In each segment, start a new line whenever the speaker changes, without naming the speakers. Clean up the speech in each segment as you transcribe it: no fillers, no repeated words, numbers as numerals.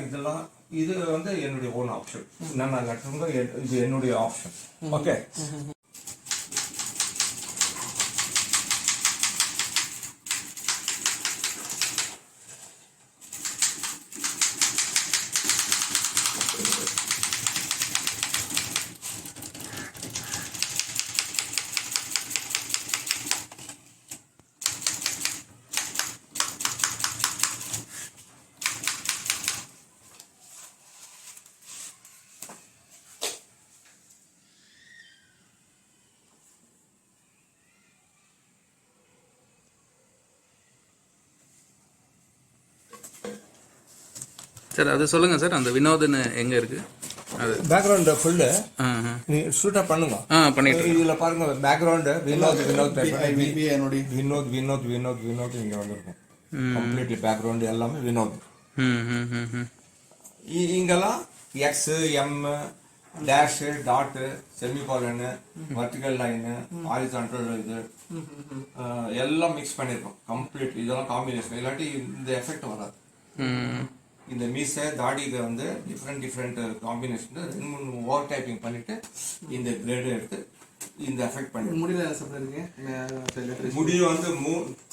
இதெல்லாம் இது வந்து என்னுடைய ஓன் ஆப்ஷன். நம்ம லெட்டருங்க இது என்னுடைய ஆப்ஷன். ஓகே,
சார் அது சொல்லுங்கள் சார். அந்த வினோத்னு எங்கே இருக்குது? அது
பேக்ரவுண்ட் ஃபுல்லு நீ ஷூட்டாக பண்ணுங்க.
பண்ணிட்டு
இதில் பாருங்க, பேக்ரவுண்டு வினோத் வினோத் வினோத் வினோத் வினோத் வினோத் இங்கே வந்திருக்கும். கம்ப்ளீட்லி பேக்ரவுண்டு எல்லாமே வினோத். இங்கெல்லாம் X M dash dot semicolon vertical line horizontal இது எல்லாம் மிக்ஸ் பண்ணியிருக்கோம் கம்ப்ளீட். இதெல்லாம் காம்பினேஷன், இல்லாட்டி இந்த எஃபெக்ட் வராது. இந்த மீசை தாடிக்கு வந்து டிஃப்ரெண்ட் காம்பினேஷன் 2-3 ஓவர் டைப்பிங் பண்ணிட்டு இந்த கிரேடு எடுத்து இந்த எஃபெக்ட் பண்ணி முடிய வந்து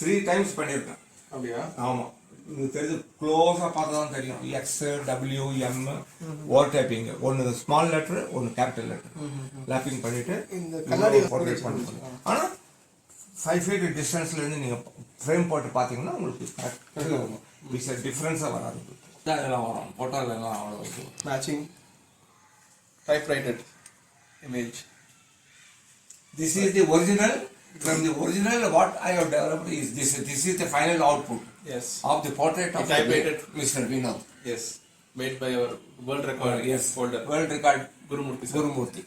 3 டைம்ஸ் பண்ணியிருக்கேன்.
அப்படியா?
ஆமாம், இது தெரிஞ்சு க்ளோஸாக பார்த்தா தான் தெரியும். X W M over typing, ஒன்று ஸ்மால் லெட்டர் ஒன்று கேபிட்டல் லெட்டர் லேப்பிங் பண்ணிட்டு போர்ட்ரேட் பண்ணி. ஆனால் 5 feet டிஸ்டன்ஸ்லேருந்து நீங்கள் ஃப்ரேம் போட்டு பார்த்தீங்கன்னா உங்களுக்கு கரெக்டாக டிஃப்ரென்ஸாக வராது. இதெல்லாம் வரும் ஃபோட்டோவில் எல்லாம் அவ்வளோ
matching typewriter image.
This is the original. From the original, what I have developed is this. This is the final output.
Yes.
Of the portrait of
typewriter
Mr. Vinod.
Yes. Made by our world record.
Yes.
Holder.
World record.
Gurumurthy.
Gurumurthy.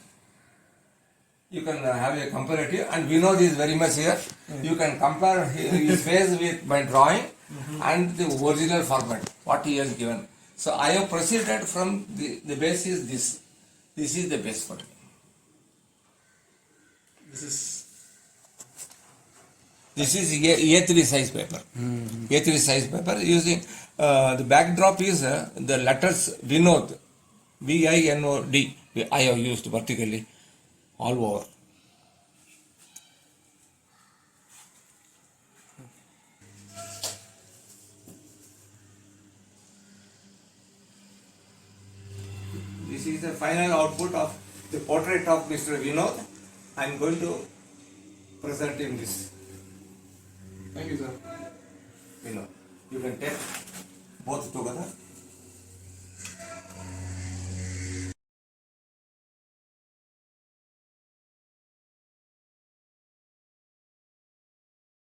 You can have a comparative, and Vinod is very much here. You can compare his face with my drawing and the original format what he has given. So I have proceeded from the base is this. This is the base for me. This is A3 size paper. A3 size paper using the backdrop is the letters Vinod, VINOD. I have used vertically all over. This is the final output of the portrait of Mr. Vinod. I am going to present him this.
Thank you, sir.
Vinod, you can take both together.